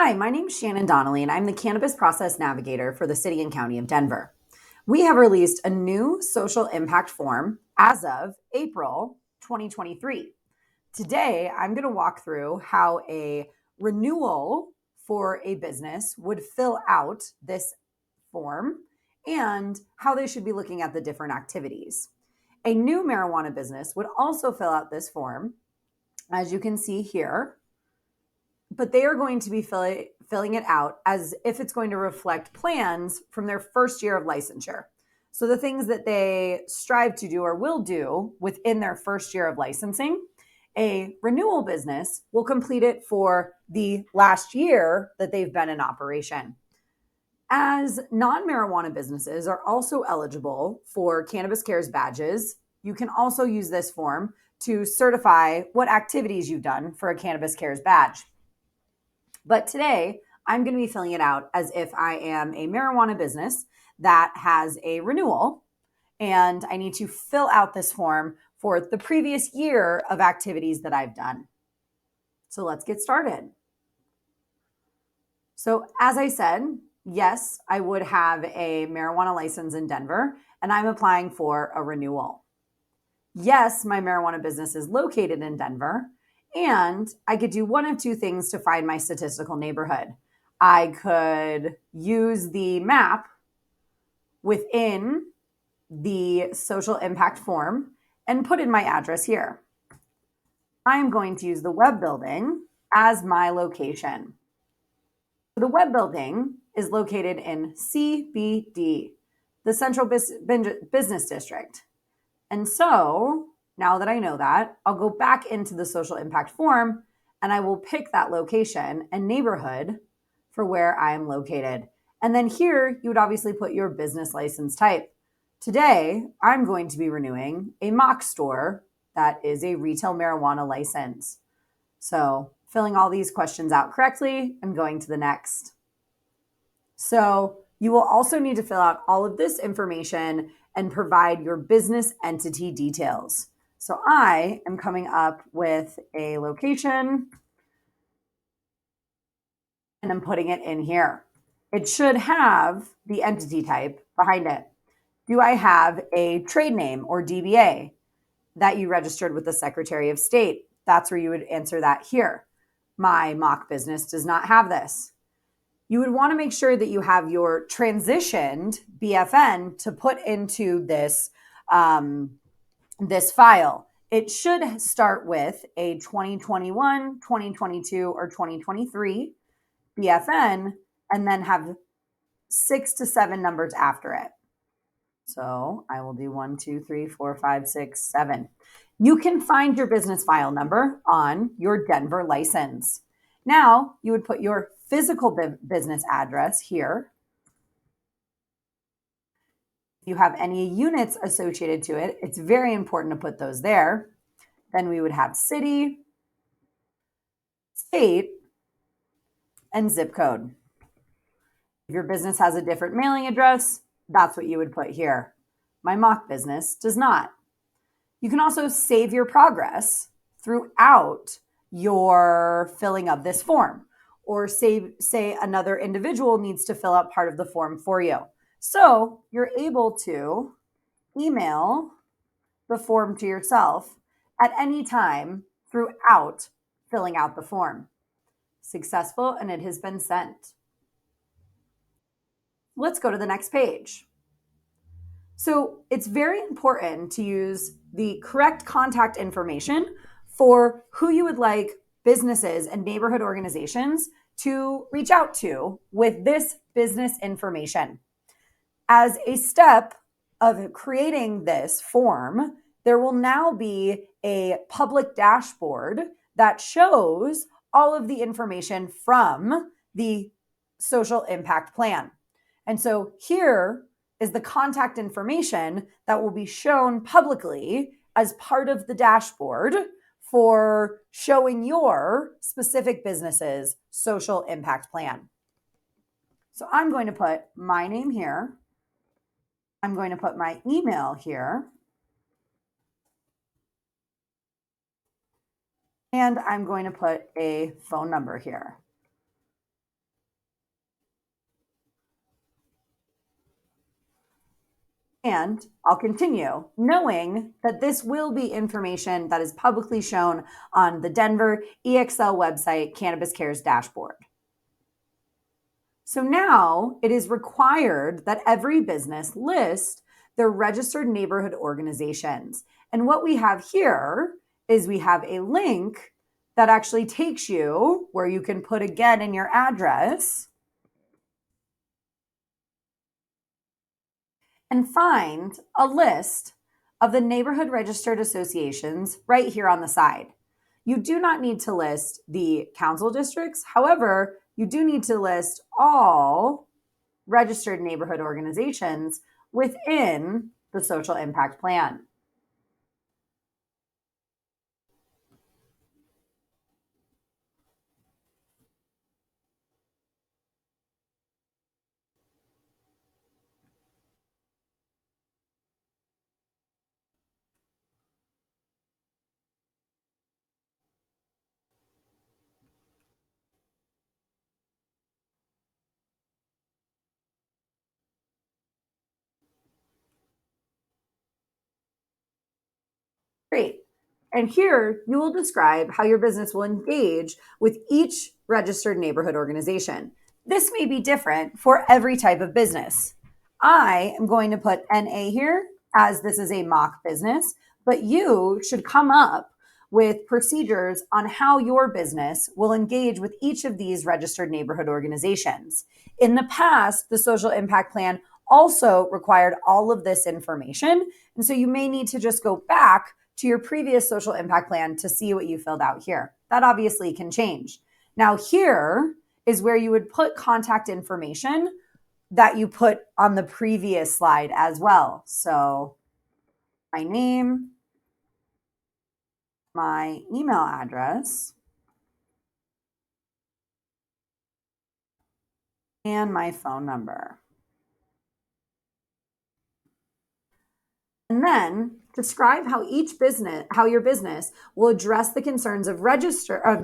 Hi, my name is Shannon Donnelly, and I'm the Cannabis Process Navigator for the City and County of Denver. We have released a new social impact form as of April 2023. Today, I'm going to walk through how a renewal for a business would fill out this form and how they should be looking at the different activities. A new marijuana business would also fill out this form, as you can see here, but they are going to be filling it out as if it's going to reflect plans from their first year of licensure. So the things that they strive to do or will do within their first year of licensing, a renewal business will complete it for the last year that they've been in operation. As non-marijuana businesses are also eligible for Cannabis Cares badges, you can also use this form to certify what activities you've done for a Cannabis Cares badge. But today, I'm going to be filling it out as if I am a marijuana business that has a renewal, and I need to fill out this form for the previous year of activities that I've done. So let's get started. So as I said, yes, I would have a marijuana license in Denver, and I'm applying for a renewal. Yes, my marijuana business is located in Denver, and I could do one of two things to find my statistical neighborhood. I could use the map within the social impact form and put in my address here. I'm going to use the web building as my location. The web building is located in CBD, the Central Business District. And so now that I know that, I'll go back into the social impact form and I will pick that location and neighborhood for where I am located. And then here you would obviously put your business license type. Today, I'm going to be renewing a mock store that is a retail marijuana license. So filling all these questions out correctly and going to the next. So you will also need to fill out all of this information and provide your business entity details. So I am coming up with a location and I'm putting it in here. It should have the entity type behind it. Do I have a trade name or DBA that you registered with the Secretary of State? That's where you would answer that here. My mock business does not have this. You would want to make sure that you have your transitioned BFN to put into this file. It should start with a 2021, 2022, or 2023 BFN, and then have 6 to 7 numbers after it. So I will do 1, 2, 3, 4, 5, 6, 7. You can find your business file number on your Denver license. Now you would put your physical business address here. If you have any units associated to it, it's very important to put those there. Then we would have city, state, and zip code. If your business has a different mailing address, that's what you would put here. My mock business does not. You can also save your progress throughout your filling of this form, or say another individual needs to fill out part of the form for you. So you're able to email the form to yourself at any time throughout filling out the form. Successful, and it has been sent. Let's go to the next page. So it's very important to use the correct contact information for who you would like businesses and neighborhood organizations to reach out to with this business information. As a step of creating this form, there will now be a public dashboard that shows all of the information from the social impact plan. And so here is the contact information that will be shown publicly as part of the dashboard for showing your specific business's social impact plan. So I'm going to put my name here. I'm going to put my email here. And I'm going to put a phone number here. And I'll continue knowing that this will be information that is publicly shown on the Denver EXL website, Cannabis Cares dashboard. So now it is required that every business list their registered neighborhood organizations. And what we have here is we have a link that actually takes you where you can put again in your address and find a list of the neighborhood registered associations right here on the side. You do not need to list the council districts. However, you do need to list all registered neighborhood organizations within the social impact plan. Great. And here you will describe how your business will engage with each registered neighborhood organization. This may be different for every type of business. I am going to put NA here as this is a mock business, but you should come up with procedures on how your business will engage with each of these registered neighborhood organizations. In the past, the social impact plan also required all of this information. And so you may need to just go back to your previous social impact plan to see what you filled out here. That obviously can change. Now, here is where you would put contact information that you put on the previous slide as well. So, my name, my email address, and my phone number. And then describe how your business will address the concerns of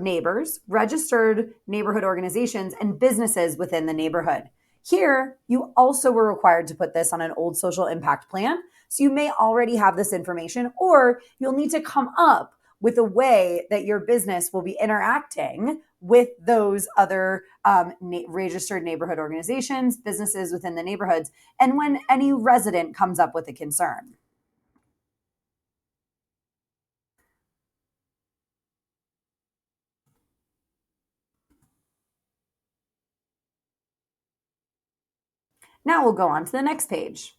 neighbors, registered neighborhood organizations, and businesses within the neighborhood. Here, you also were required to put this on an old social impact plan. So you may already have this information, or you'll need to come up with a way that your business will be interacting with those other registered neighborhood organizations, businesses within the neighborhoods, and when any resident comes up with a concern. Now we'll go on to the next page.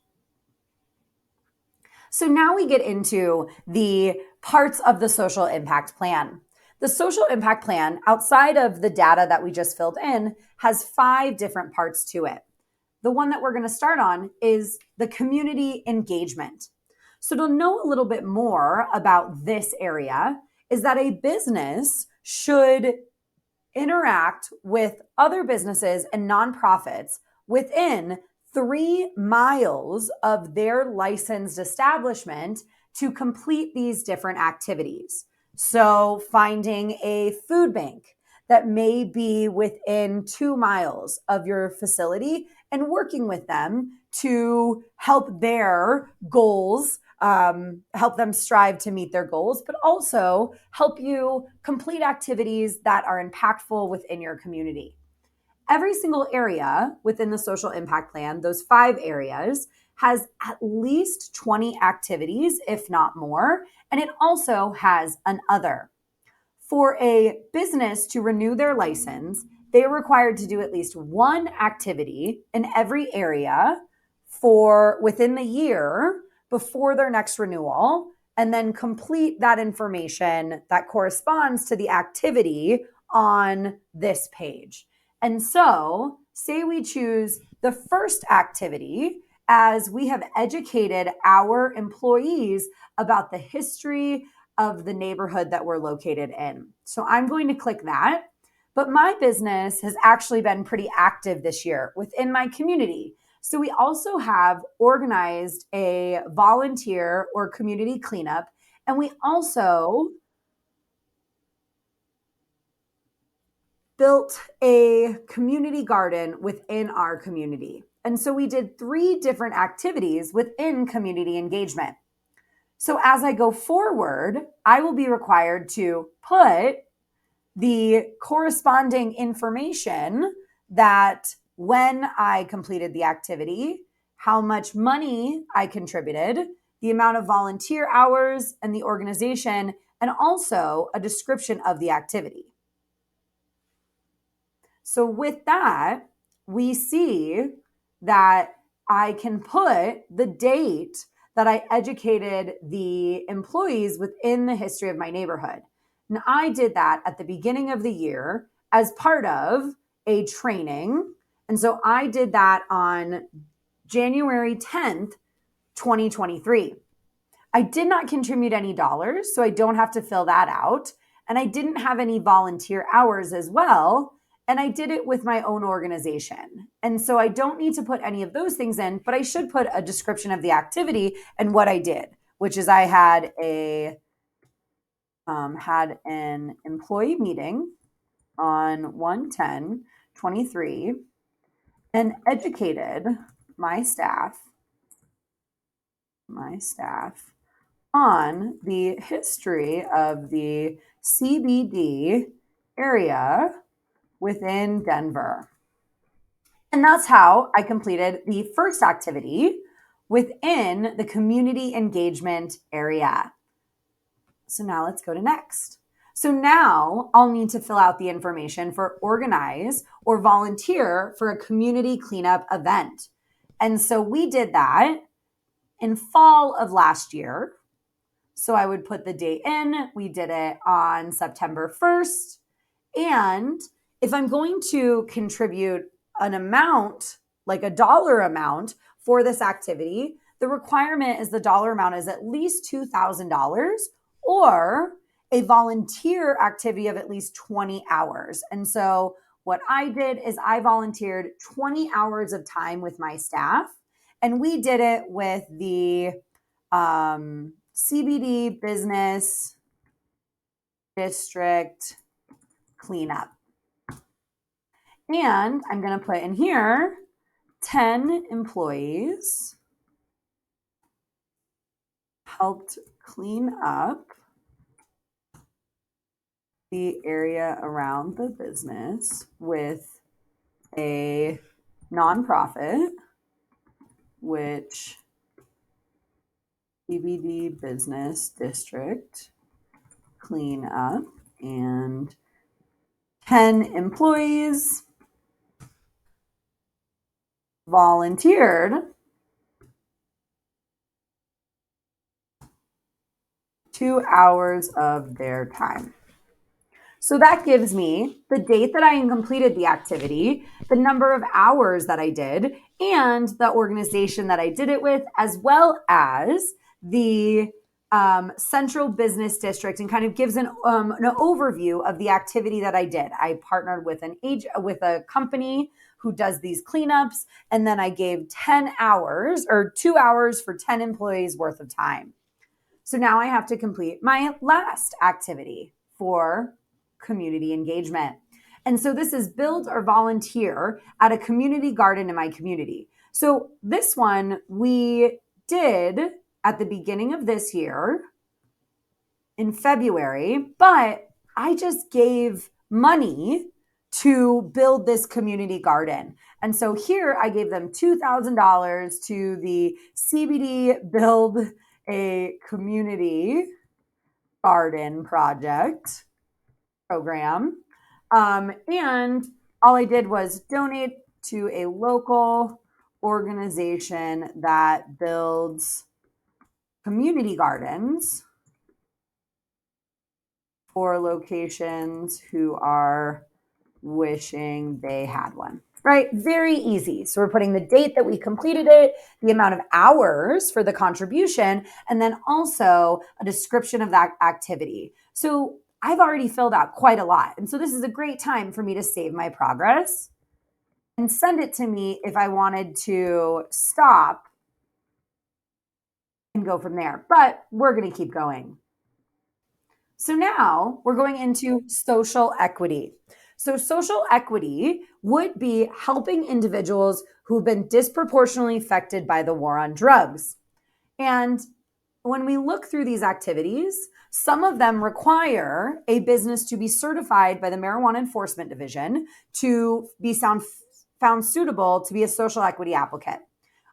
So now we get into the parts of the social impact plan. The social impact plan, outside of the data that we just filled in, has 5 different parts to it. The one that we're going to start on is the community engagement. So to know a little bit more about this area is that a business should interact with other businesses and nonprofits within 3 miles of their licensed establishment to complete these different activities. So, finding a food bank that may be within 2 miles of your facility and working with them to help their goals, help them strive to meet their goals, but also help you complete activities that are impactful within your community. Every single area within the social impact plan, those 5 areas, has at least 20 activities, if not more, and it also has an other. For a business to renew their license, they are required to do at least one activity in every area for within the year before their next renewal, and then complete that information that corresponds to the activity on this page. And so, say we choose the first activity as we have educated our employees about the history of the neighborhood that we're located in. So I'm going to click that. But my business has actually been pretty active this year within my community. So we also have organized a volunteer or community cleanup. And we also built a community garden within our community. And so we did 3 different activities within community engagement. So as I go forward, I will be required to put the corresponding information that when I completed the activity, how much money I contributed, the amount of volunteer hours and the organization, and also a description of the activity. So with that, we see that I can put the date that I educated the employees within the history of my neighborhood. And I did that at the beginning of the year as part of a training. And so I did that on January 10th, 2023. I did not contribute any dollars, so I don't have to fill that out. And I didn't have any volunteer hours as well. And I did it with my own organization. And so I don't need to put any of those things in, but I should put a description of the activity and what I did, which is I had an employee meeting on 1/10/23 and educated my staff on the history of the CBD area within Denver. And that's how I completed the first activity within the community engagement area. So now let's go to next. So now I'll need to fill out the information for organize or volunteer for a community cleanup event. And so we did that in fall of last year. So I would put the date in. We did it on September 1st. And if I'm going to contribute an amount, like a dollar amount for this activity, the requirement is the dollar amount is at least $2,000 or a volunteer activity of at least 20 hours. And so what I did is I volunteered 20 hours of time with my staff, and we did it with the CBD Business District Cleanup. And I'm going to put in here 10 employees helped clean up the area around the business with a nonprofit, which CBD Business District Cleanup, and 10 employees volunteered two hours of their time. So that gives me the date that I completed the activity, the number of hours that I did, and the organization that I did it with, as well as the central business district, and kind of gives an overview of the activity that I did. I partnered with a company who does these cleanups, and then I gave 10 hours or 2 hours for 10 employees worth of time. So now I have to complete my last activity for community engagement. And so this is build or volunteer at a community garden in my community. So this one we did at the beginning of this year in February, but I just gave money to build this community garden. And so here I gave them $2,000 to the CBD Build a Community Garden Project program. And all I did was donate to a local organization that builds community gardens for locations who are wishing they had one. Right? Very easy. So we're putting the date that we completed it, the amount of hours for the contribution, and then also a description of that activity. So I've already filled out quite a lot. And so this is a great time for me to save my progress and send it to me if I wanted to stop and go from there. But we're going to keep going. So now we're going into social equity. So, social equity would be helping individuals who've been disproportionately affected by the war on drugs. And when we look through these activities, some of them require a business to be certified by the Marijuana Enforcement Division to be found suitable to be a social equity applicant.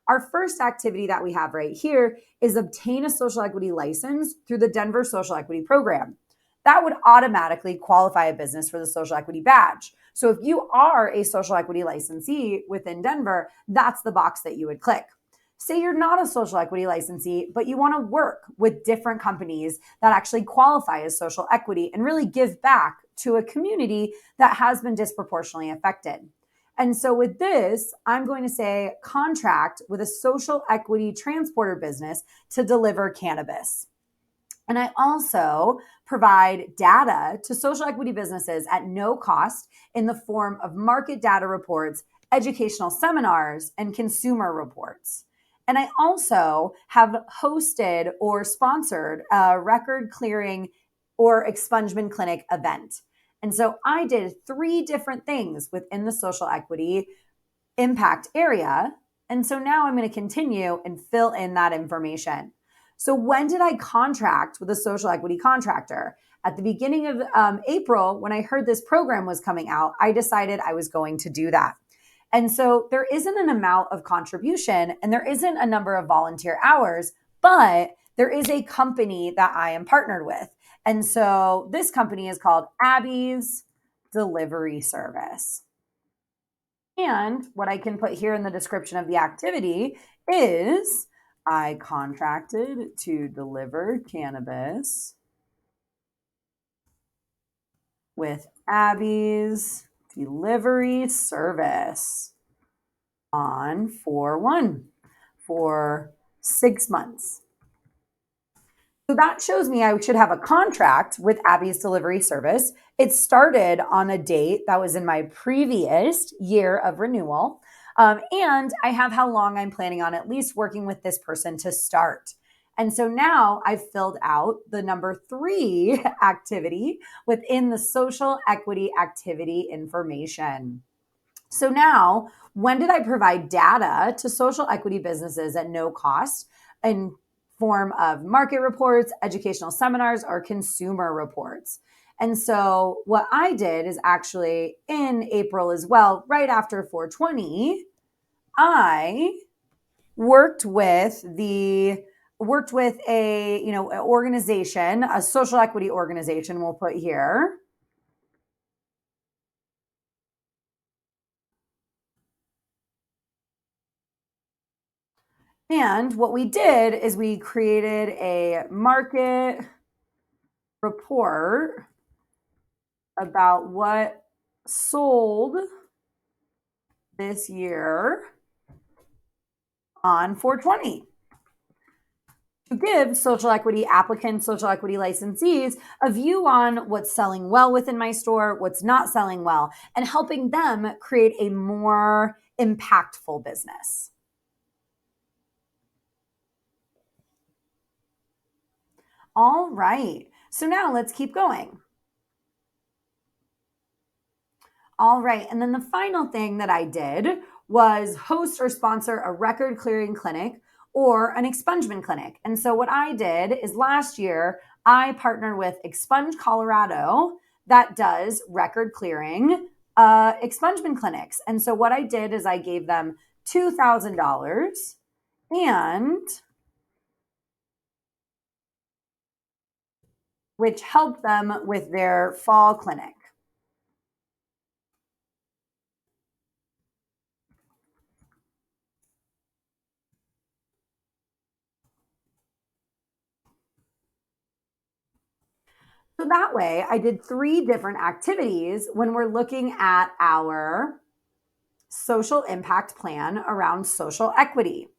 Our first activity that we have right here is obtain a social equity license through the Denver Social Equity Program. That would automatically qualify a business for the social equity badge. So if you are a social equity licensee within Denver, that's the box that you would click. Say you're not a social equity licensee, but you want to work with different companies that actually qualify as social equity and really give back to a community that has been disproportionately affected. And so with this, I'm going to say contract with a social equity transporter business to deliver cannabis. And I also provide data to social equity businesses at no cost in the form of market data reports, educational seminars, and consumer reports. And I also have hosted or sponsored a record clearing or expungement clinic event. And so I did 3 different things within the social equity impact area. And so now I'm going to continue and fill in that information. So when did I contract with a social equity contractor? At the beginning of April, when I heard this program was coming out, I decided I was going to do that. And so there isn't an amount of contribution and there isn't a number of volunteer hours, but there is a company that I am partnered with. And so this company is called Abby's Delivery Service. And what I can put here in the description of the activity is I contracted to deliver cannabis with Abby's Delivery Service on 4/1 for 6 months. So that shows me I should have a contract with Abby's Delivery Service. It started on a date that was in my previous year of renewal. And I have how long I'm planning on at least working with this person to start. And so now I've filled out the number 3 activity within the social equity activity information. So now, when did I provide data to social equity businesses at no cost in form of market reports, educational seminars, or consumer reports? And so what I did is actually in April as well, right after 420, I worked with a organization, a social equity organization we'll put here. And what we did is we created a market report about what sold this year on 420 to give social equity applicants, social equity licensees a view on what's selling well within my store, what's not selling well, and helping them create a more impactful business. All right. So now let's keep going. All right. And then the final thing that I did was host or sponsor a record clearing clinic or an expungement clinic. And so what I did is last year, I partnered with Expunge Colorado that does record clearing expungement clinics. And so what I did is I gave them $2,000 and which helped them with their fall clinic. So that way, I did 3 different activities when we're looking at our social impact plan around social equity.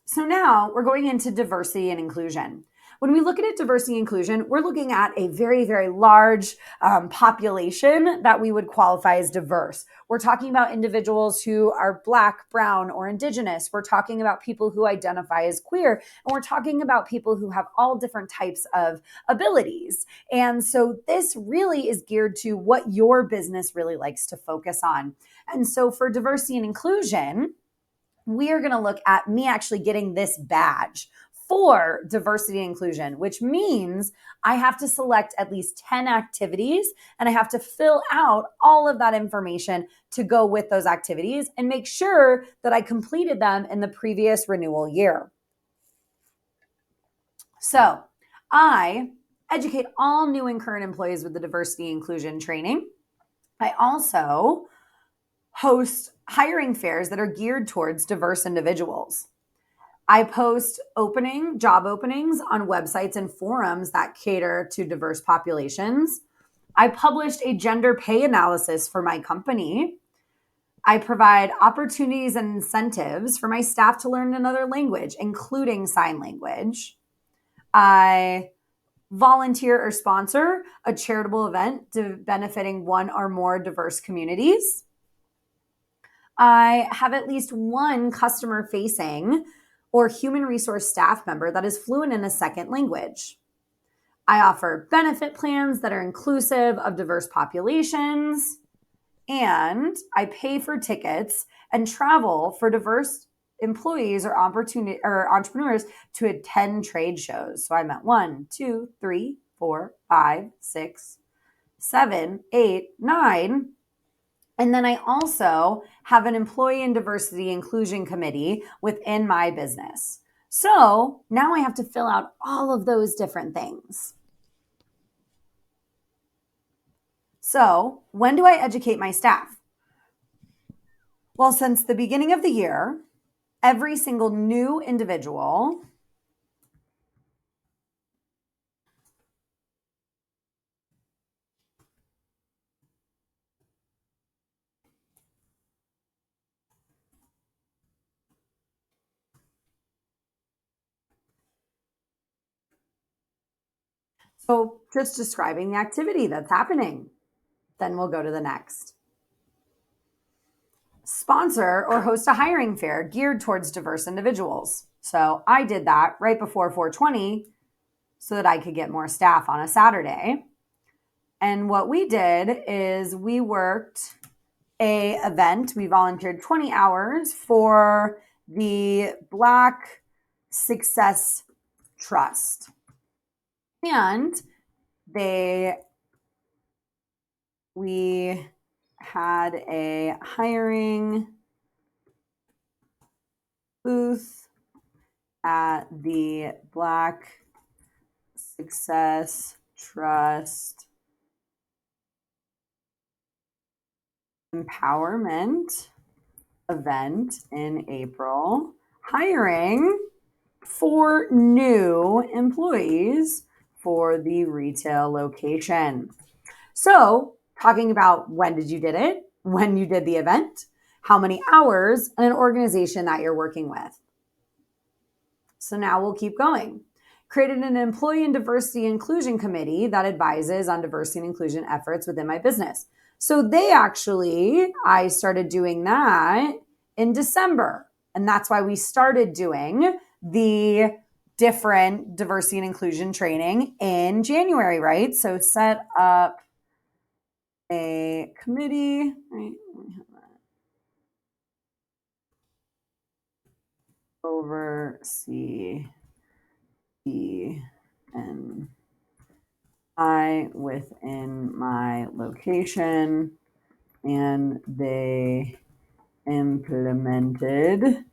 So now we're going into diversity and inclusion. When we look at it, diversity and inclusion, we're looking at a very, very large population that we would qualify as diverse. We're talking about individuals who are Black, brown, or Indigenous. We're talking about people who identify as queer. And we're talking about people who have all different types of abilities. And so this really is geared to what your business really likes to focus on. And so for diversity and inclusion, we are going to look at me actually getting this badge for diversity and inclusion, which means I have to select at least 10 activities and I have to fill out all of that information to go with those activities and make sure that I completed them in the previous renewal year. So I educate all new and current employees with the diversity and inclusion training. I also host hiring fairs that are geared towards diverse individuals. I post job openings on websites and forums that cater to diverse populations. I published a gender pay analysis for my company. I provide opportunities and incentives for my staff to learn another language, including sign language. I volunteer or sponsor a charitable event benefiting one or more diverse communities. I have at least one customer-facing or human resource staff member that is fluent in a second language. I offer benefit plans that are inclusive of diverse populations, and I pay for tickets and travel for diverse employees or entrepreneurs to attend trade shows. So I'm at 1, 2, 3, 4, 5, 6, 7, 8, 9. And then I also have an employee and diversity inclusion committee within my business. So now I have to fill out all of those different things. So when do I educate my staff? Well, since the beginning of the year, every single new individual So just describing the activity that's happening. Then we'll go to the next. Sponsor or host a hiring fair geared towards diverse individuals. So I did that right before 420 so that I could get more staff on a Saturday. And what we did is we worked a event. We volunteered 20 hours for the Black Success Trust. And we had a hiring booth at the Black Success Trust empowerment event in April, hiring 4 new employees for the retail location. So talking about when did you did it, when you did the event, how many hours, and an organization that you're working with. So now we'll keep going. Created an employee and diversity inclusion committee that advises on diversity and inclusion efforts within my business. So I started doing that in December. And that's why we started doing the different diversity and inclusion training in January, right? So set up a committee, right? Oversee and I within my location, and they implemented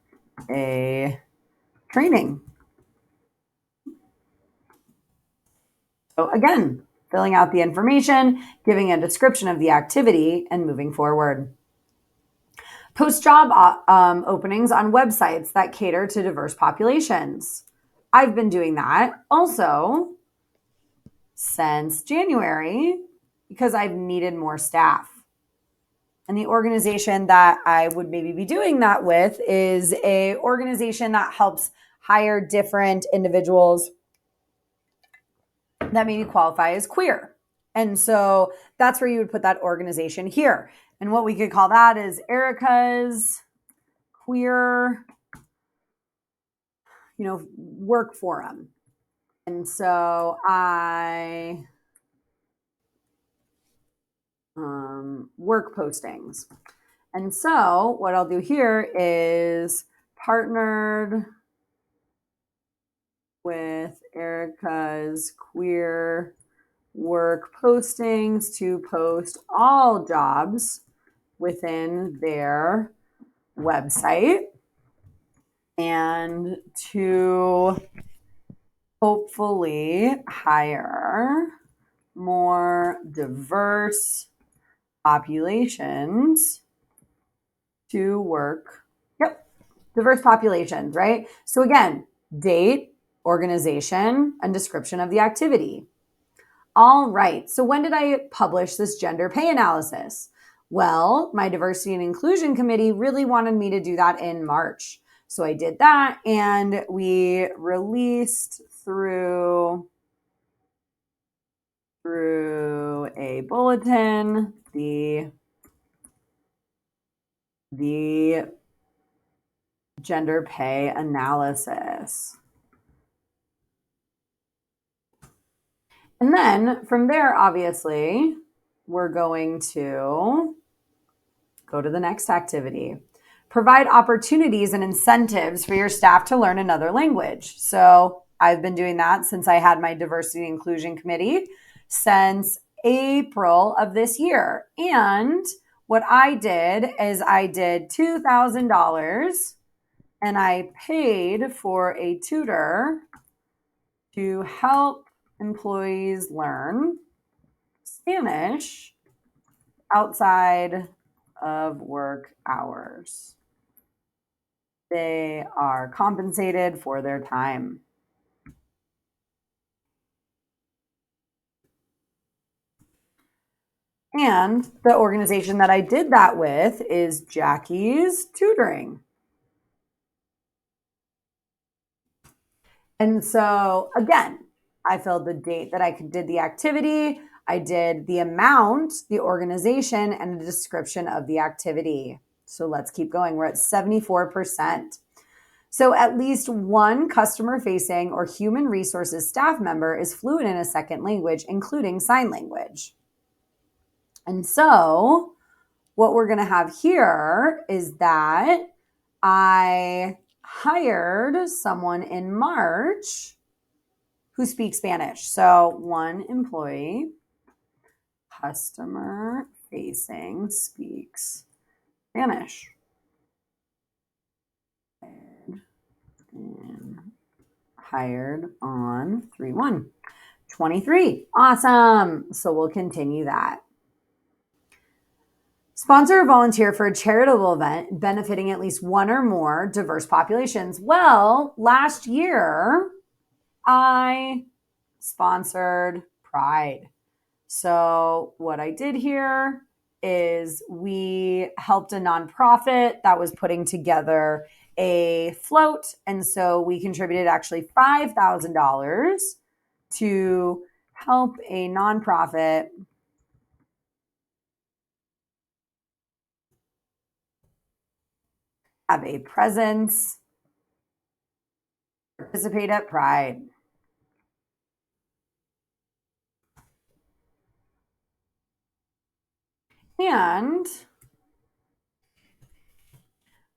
a training. So again, filling out the information, giving a description of the activity, and moving forward. Post job openings on websites that cater to diverse populations. I've been doing that also since January because I've needed more staff. And the organization that I would maybe be doing that with is an organization that helps hire different individuals that maybe qualify as queer. And so that's where you would put that organization here. And what we could call that is Erica's Queer, work forum. And so I work postings. And so what I'll do here is partnered with Erica's Queer Work postings to post all jobs within their website and to hopefully hire more diverse populations to work. Yep, diverse populations, right? So again, date, organization, and description of the activity. All right, so when did I publish this gender pay analysis? Well, my diversity and inclusion committee really wanted me to do that in March. So I did that, and we released through a bulletin the gender pay analysis. And then from there, obviously, we're going to go to the next activity. Provide opportunities and incentives for your staff to learn another language. So I've been doing that since I had my diversity and inclusion committee since April of this year. And what I did is I did $2,000 and I paid for a tutor to help employees learn Spanish outside of work hours. They are compensated for their time. And the organization that I did that with is Jackie's Tutoring. And so again, I filled the date that I did the activity. I did the amount, the organization, and a description of the activity. So let's keep going. We're at 74%. So at least one customer-facing or human resources staff member is fluent in a second language, including sign language. And so what we're going to have here is that I hired someone in March who speaks Spanish. So one employee, customer facing, speaks Spanish. And hired on 3/1/23. Awesome. So we'll continue that. Sponsor or volunteer for a charitable event benefiting at least one or more diverse populations. Well, last year I sponsored Pride. So what I did here is we helped a nonprofit that was putting together a float. And so we contributed actually $5,000 to help a nonprofit have a presence, participate at Pride. And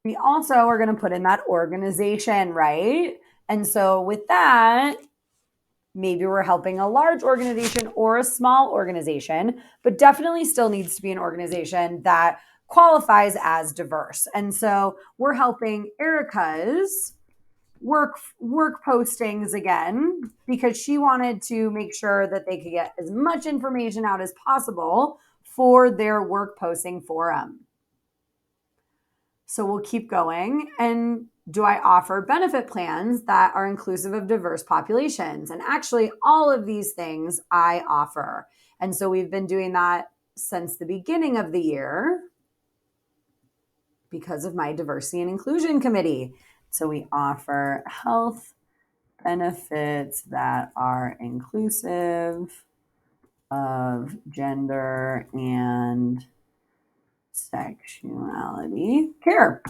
we also are going to put in that organization, right? And so with that, maybe we're helping a large organization or a small organization, but definitely still needs to be an organization that qualifies as diverse. And so we're helping Erica's work postings again, because she wanted to make sure that they could get as much information out as possible for their work posting forum. So we'll keep going. And do I offer benefit plans that are inclusive of diverse populations? And actually, all of these things I offer. And so we've been doing that since the beginning of the year because of my diversity and inclusion committee. So we offer health benefits that are inclusive of gender and sexuality care.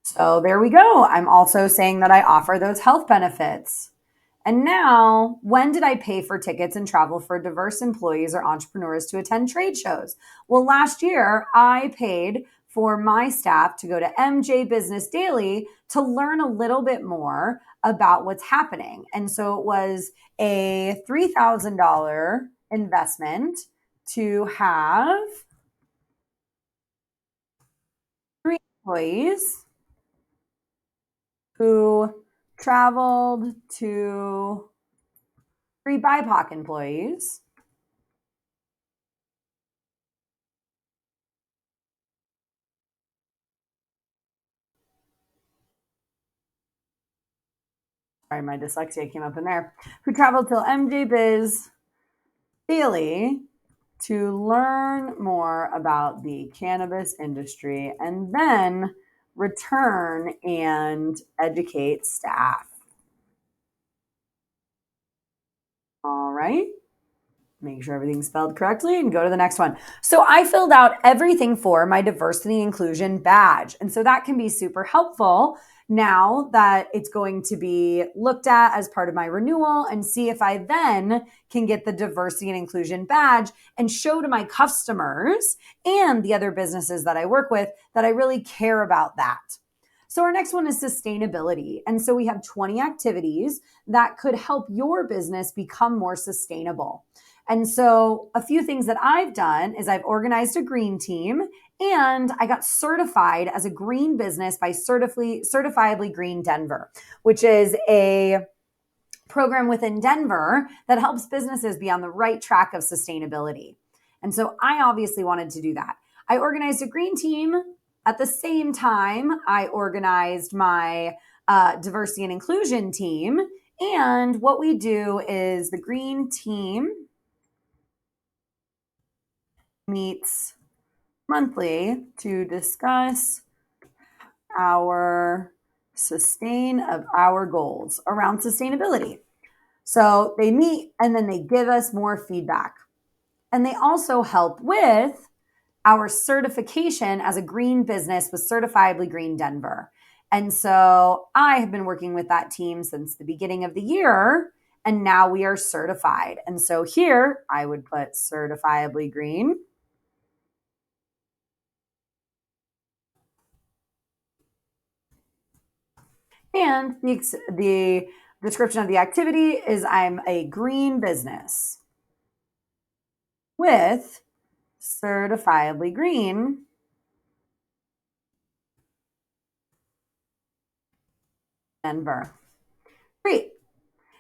So there we go. I'm also saying that I offer those health benefits. And now, when did I pay for tickets and travel for diverse employees or entrepreneurs to attend trade shows? Well, last year I paid for my staff to go to MJ Business Daily to learn a little bit more about what's happening. And so it was a $3,000 investment to have 3 employees who traveled to 3 BIPOC employees. Sorry, my dyslexia came up in there. Who traveled to MJ Biz Daily to learn more about the cannabis industry and then return and educate staff. All right. Make sure everything's spelled correctly and go to the next one. So I filled out everything for my diversity inclusion badge. And so that can be super helpful now that it's going to be looked at as part of my renewal and see if I then can get the diversity and inclusion badge and show to my customers and the other businesses that I work with that I really care about that. So our next one is sustainability. And so we have 20 activities that could help your business become more sustainable. And so a few things that I've done is I've organized a green team and I got certified as a green business by Certifiably Green Denver, which is a program within Denver that helps businesses be on the right track of sustainability. And so I obviously wanted to do that. I organized a green team. At the same time, I organized my diversity and inclusion team. And what we do is the green team meets monthly to discuss our goals around sustainability. So they meet and then they give us more feedback. And they also help with our certification as a green business with Certifiably Green Denver. And so I have been working with that team since the beginning of the year, and now we are certified. And so here I would put Certifiably Green. And the description of the activity is I'm a green business with Certifiably Green Denver. Great.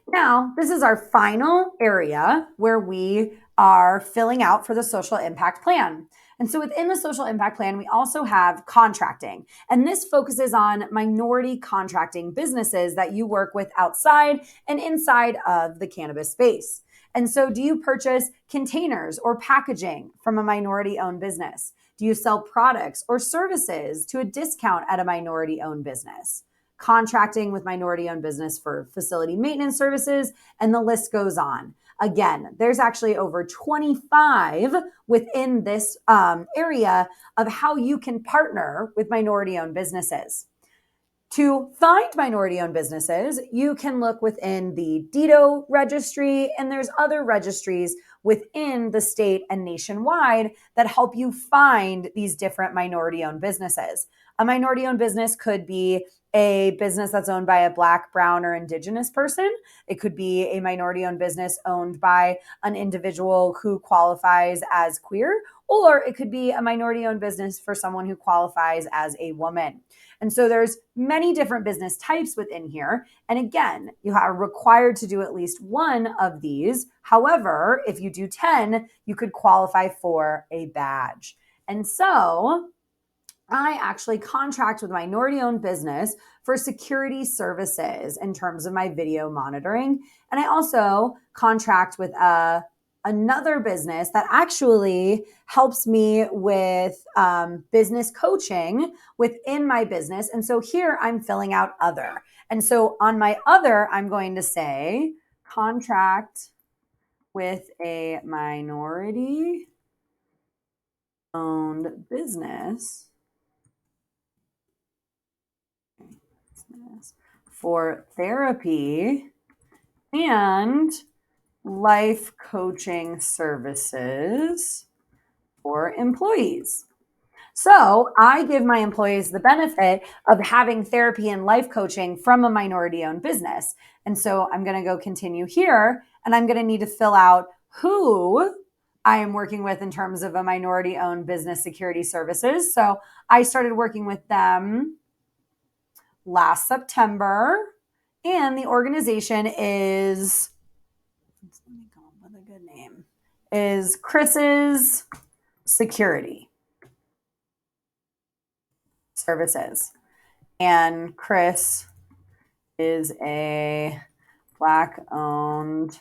Now, this is our final area where we are filling out for the social impact plan. And so within the social impact plan, we also have contracting. And this focuses on minority contracting businesses that you work with outside and inside of the cannabis space. And so do you purchase containers or packaging from a minority owned business? Do you sell products or services to a discount at a minority owned business? Contracting with minority owned business for facility maintenance services, and the list goes on. Again, there's actually over 25 within this area of how you can partner with minority owned businesses. To find minority owned businesses, you can look within the DIDO registry, and there's other registries within the state and nationwide that help you find these different minority owned businesses. A minority owned business could be a business that's owned by a Black, Brown, or Indigenous person. It could be a minority owned business owned by an individual who qualifies as queer, or it could be a minority owned business for someone who qualifies as a woman. And so there's many different business types within here. And again, you are required to do at least one of these. However, if you do 10, you could qualify for a badge. And so I actually contract with a minority owned business for security services in terms of my video monitoring. And I also contract with another business that actually helps me with business coaching within my business. And so here I'm filling out other. And so on my other, I'm going to say contract with a minority owned business for therapy and life coaching services for employees. So I give my employees the benefit of having therapy and life coaching from a minority owned business. And so I'm going to go continue here, and I'm going to need to fill out who I am working with in terms of a minority owned business security services. So I started working with them last September, and the organization is, let me come up with a good name, is Chris's Security Services. And Chris is a Black-owned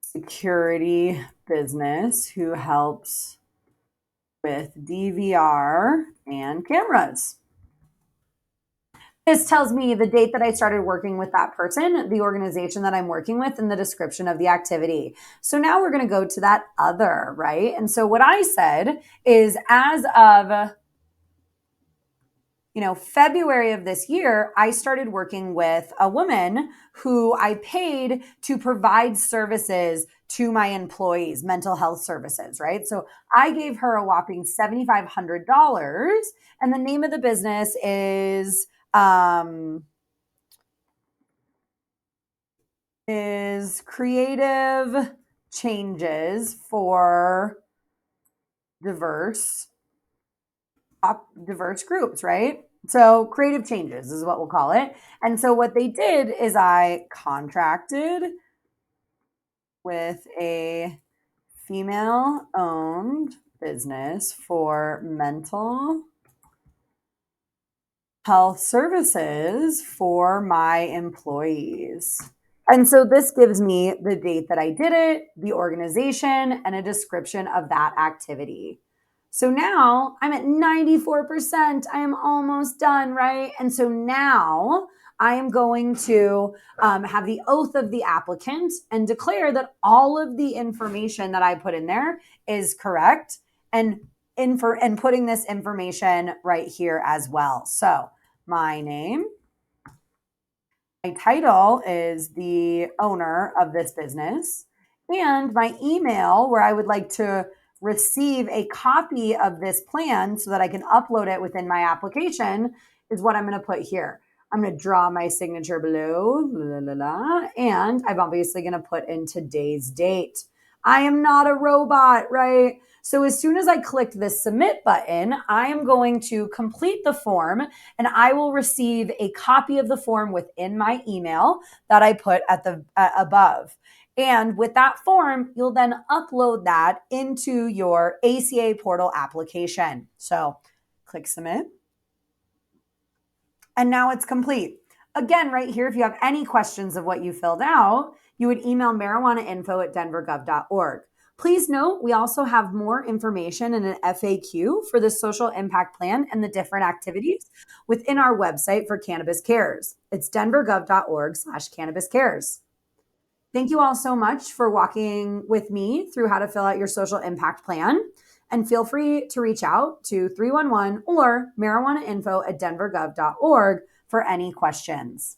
security business who helps with DVR and cameras. This tells me the date that I started working with that person, the organization that I'm working with, and the description of the activity. So now we're going to go to that other, right? And so what I said is, as of February of this year, I started working with a woman who I paid to provide services to my employees, mental health services, right? So I gave her a whopping $7,500, and the name of the business is Creative Changes for diverse groups, right? So Creative Changes is what we'll call it. And so what they did is I contracted with a female-owned business for mental health services for my employees. And so this gives me the date that I did it, the organization, and a description of that activity. So now I'm at 94%. I am almost done, right? And so now I am going to have the oath of the applicant and declare that all of the information that I put in there is correct, and putting this information right here as well. So my name, my title is the owner of this business, and my email, where I would like to receive a copy of this plan so that I can upload it within my application, is what I'm going to put here. I'm going to draw my signature below, and I'm obviously going to put in today's date. I am not a robot, right? So as soon as I click the submit button, I am going to complete the form, and I will receive a copy of the form within my email that I put at the above. And with that form, you'll then upload that into your ACA portal application. So click submit. And now it's complete. Again, right here, if you have any questions of what you filled out, you would email marijuanainfo@denvergov.org. Please note, we also have more information in an FAQ for the social impact plan and the different activities within our website for Cannabis Cares. It's denvergov.org/cannabiscares. Thank you all so much for walking with me through how to fill out your social impact plan. And feel free to reach out to 311 or marijuanainfo@denvergov.org for any questions.